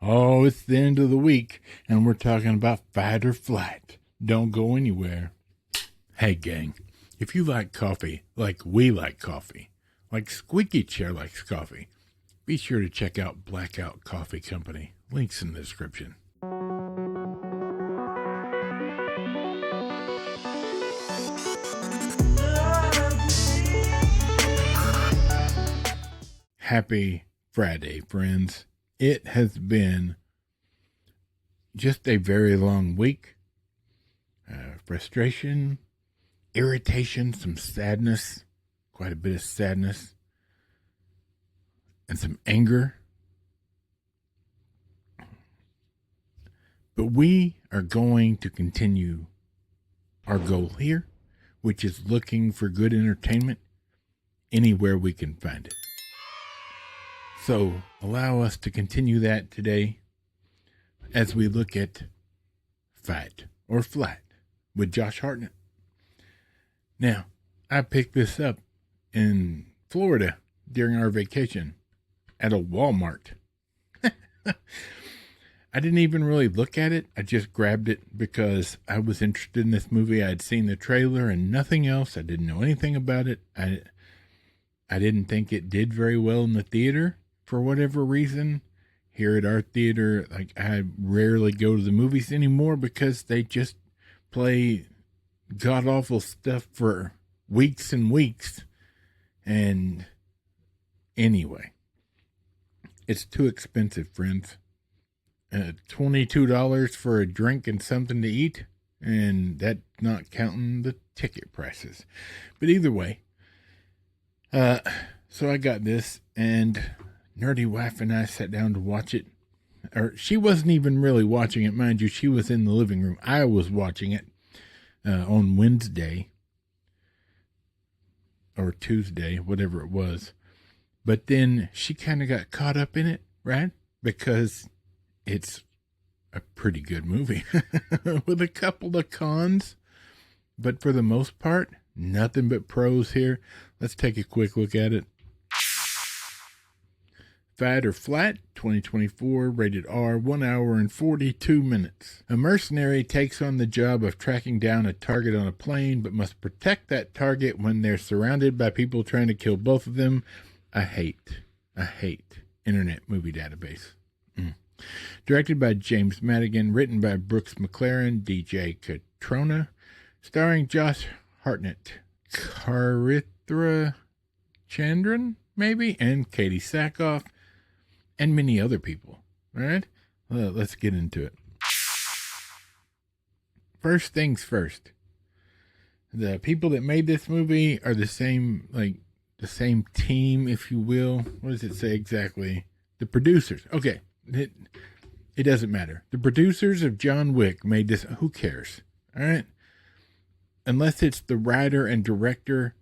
Oh, it's the end of the week, and we're talking about fight or flight. Don't go anywhere. Hey, gang, if you like coffee like we like coffee, like Squeaky Chair likes coffee, be sure to check out Blackout Coffee Company. Links in the description. Happy Friday, friends. It has been just a very long week. Frustration, irritation, some sadness, quite a bit of sadness, and some anger. But we are going to continue our goal here, which is looking for good entertainment anywhere we can find it. So allow us to continue that today as we look at Fight or Flight with Josh Hartnett. Now, I picked this up in Florida during our vacation at a Walmart. I didn't even really look at it. I just grabbed it because I was interested in this movie. I had seen the trailer and nothing else. I didn't know anything about it. I didn't think it did very well in the theater for whatever reason. Here at our theater, like, I rarely go to the movies anymore because they just play god-awful stuff for weeks and weeks. And anyway, it's too expensive, friends. $22 for a drink and something to eat, and that's not counting the ticket prices. But either way, so I got this, and nerdy wife and I sat down to watch it. Or she wasn't even really watching it, mind you. She was in the living room. I was watching it on Wednesday or Tuesday, whatever it was. But then she kind of got caught up in it, right? Because it's a pretty good movie with a couple of cons. But for the most part, nothing but pros here. Let's take a quick look at it. Fight or Flight, 2024, rated R, 1 hour and 42 minutes. A mercenary takes on the job of tracking down a target on a plane, but must protect that target when they're surrounded by people trying to kill both of them. I hate Internet Movie Database. Directed by James Madigan, written by Brooks McLaren, DJ Catrona, starring Josh Hartnett, Karithra Chandran, maybe, and Katie Sackhoff, and many other people. All right, well, let's get into it. First things first. The people that made this movie are the same team, if you will. What does it say exactly? The producers. Okay, it doesn't matter. The producers of John Wick made this. Who cares? All right, unless it's the writer and director,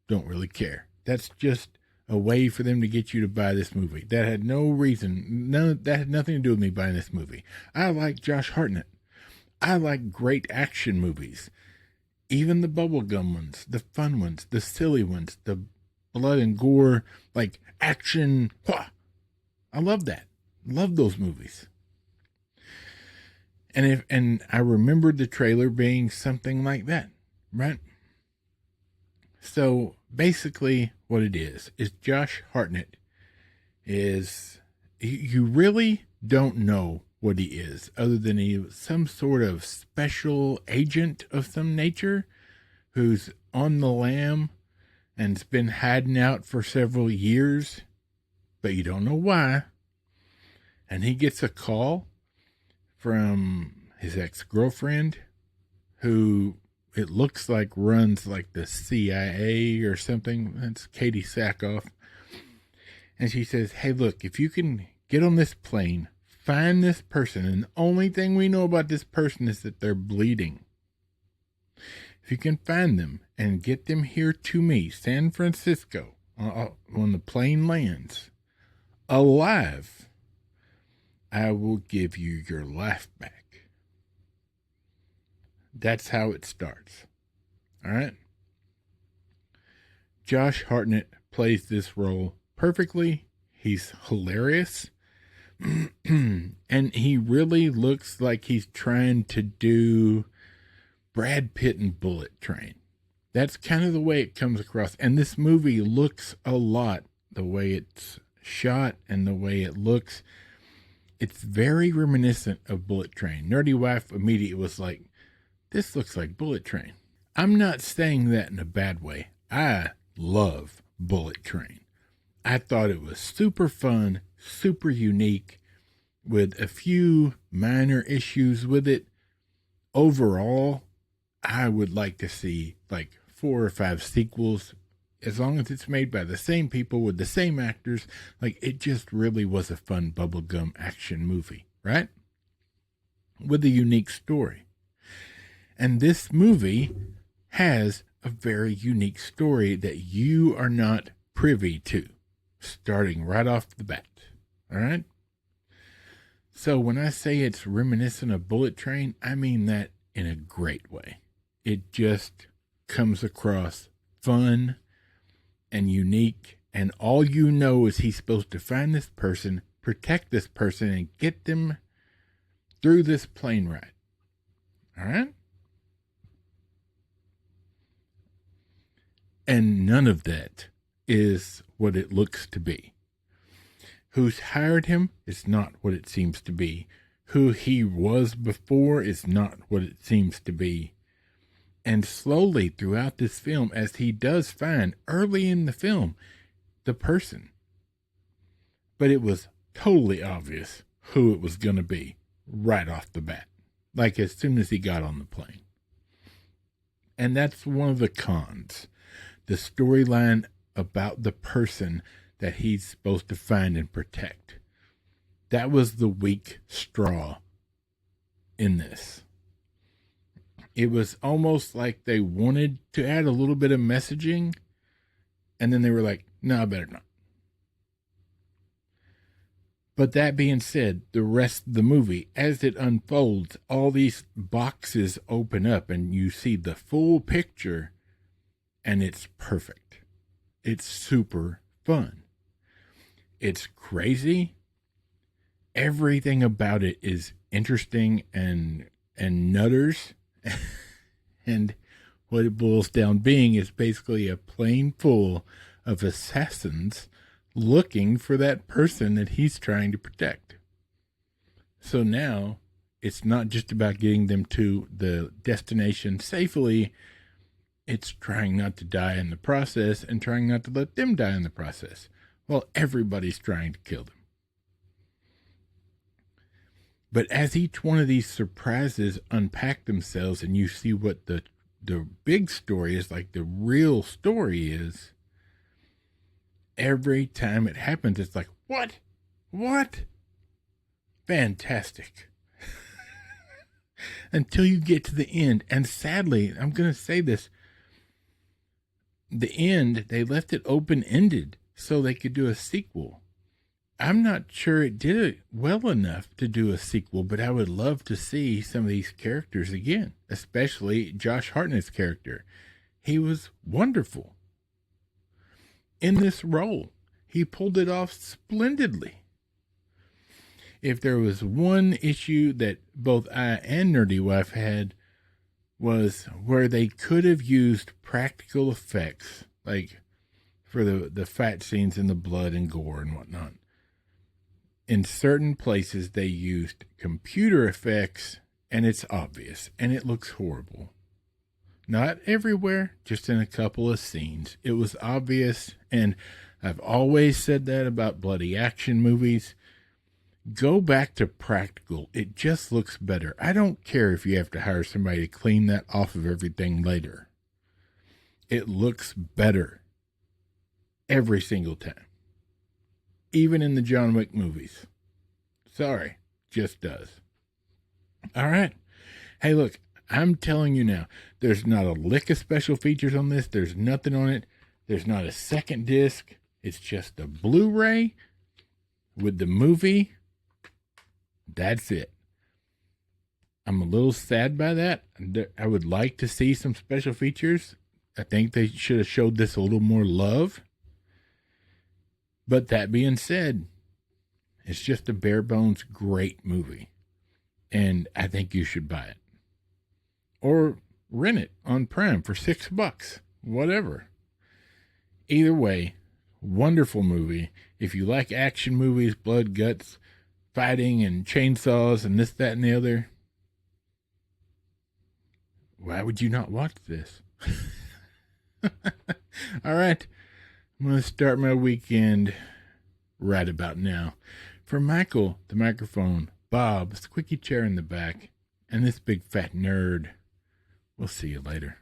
don't really care. That's just a way for them to get you to buy this movie. That had no reason. That had nothing to do with me buying this movie. I like Josh Hartnett. I like great action movies. Even the bubblegum ones, the fun ones, the silly ones, the blood and gore, like action. I love that. Love those movies. And I remembered the trailer being something like that, right? So basically what it is Josh Hartnett you really don't know what he is, other than he was some sort of special agent of some nature who's on the lam and's been hiding out for several years, but you don't know why. And he gets a call from his ex-girlfriend, who it looks like runs like the CIA or something. That's Katie Sackhoff. And she says, hey, look, if you can get on this plane, find this person, and the only thing we know about this person is that they're bleeding. If you can find them and get them here to me, San Francisco, when the plane lands, alive, I will give you your life back. That's how it starts. All right? Josh Hartnett plays this role perfectly. He's hilarious. And he really looks like he's trying to do Brad Pitt and Bullet Train. That's kind of the way it comes across. And this movie looks a lot the way it's shot and the way it looks. It's very reminiscent of Bullet Train. Nerdy Wife immediately was like, this looks like Bullet Train. I'm not saying that in a bad way. I love Bullet Train. I thought it was super fun, super unique, with a few minor issues with it. Overall, I would like to see like 4 or 5 sequels, as long as it's made by the same people with the same actors. Like, it just really was a fun bubblegum action movie, right? With a unique story. And this movie has a very unique story that you are not privy to, starting right off the bat. All right? So when I say it's reminiscent of Bullet Train, I mean that in a great way. It just comes across fun and unique, and all you know is he's supposed to find this person, protect this person, and get them through this plane ride. All right? And none of that is what it looks to be. Who's hired him is not what it seems to be. Who he was before is not what it seems to be. And slowly throughout this film, as he does find early in the film the person, but it was totally obvious who it was going to be right off the bat, like as soon as he got on the plane. And that's one of the cons. The storyline about the person that he's supposed to find and protect. That was the weak straw in this. It was almost like they wanted to add a little bit of messaging, and then they were like, no, I better not. But that being said, the rest of the movie, as it unfolds, all these boxes open up and you see the full picture, and it's perfect. It's super fun. It's crazy. Everything about it is interesting and nutters. And what it boils down being is basically a plane full of assassins looking for that person that he's trying to protect. So now it's not just about getting them to the destination safely. It's trying not to die in the process and trying not to let them die in the process. Well, everybody's trying to kill them. But as each one of these surprises unpack themselves and you see what the big story is, like the real story is, every time it happens, it's like, what? What? Fantastic. Until you get to the end. And sadly, I'm going to say this, the end, they left it open-ended so they could do a sequel. I'm not sure it did it well enough to do a sequel, but I would love to see some of these characters again, especially Josh Hartnett's character. He was wonderful in this role. He pulled it off splendidly. If there was one issue that both I and Nerdy Wife had, was where they could have used practical effects, like for the fight scenes and the blood and gore and whatnot. In certain places, they used computer effects, and it's obvious, and it looks horrible. Not everywhere, just in a couple of scenes. It was obvious, and I've always said that about bloody action movies. Go back to practical. It just looks better. I don't care if you have to hire somebody to clean that off of everything later. It looks better every single time. Even in the John Wick movies. Sorry, just does. All right. Hey, look, I'm telling you now, there's not a lick of special features on this. There's nothing on it. There's not a second disc. It's just a Blu-ray with the movie. That's it. I'm a little sad by that. I would like to see some special features. I think they should have showed this a little more love. But that being said, It's just a bare bones great movie. And I think you should buy it. Or rent it on Prime for $6. Whatever. Either way, wonderful movie. If you like action movies, blood, guts, fighting, and chainsaws, and this, that, and the other, why would you not watch this? All right. I'm going to start my weekend right about now. For Michael, the microphone, Bob, the squeaky chair in the back, and this big fat nerd, we'll see you later.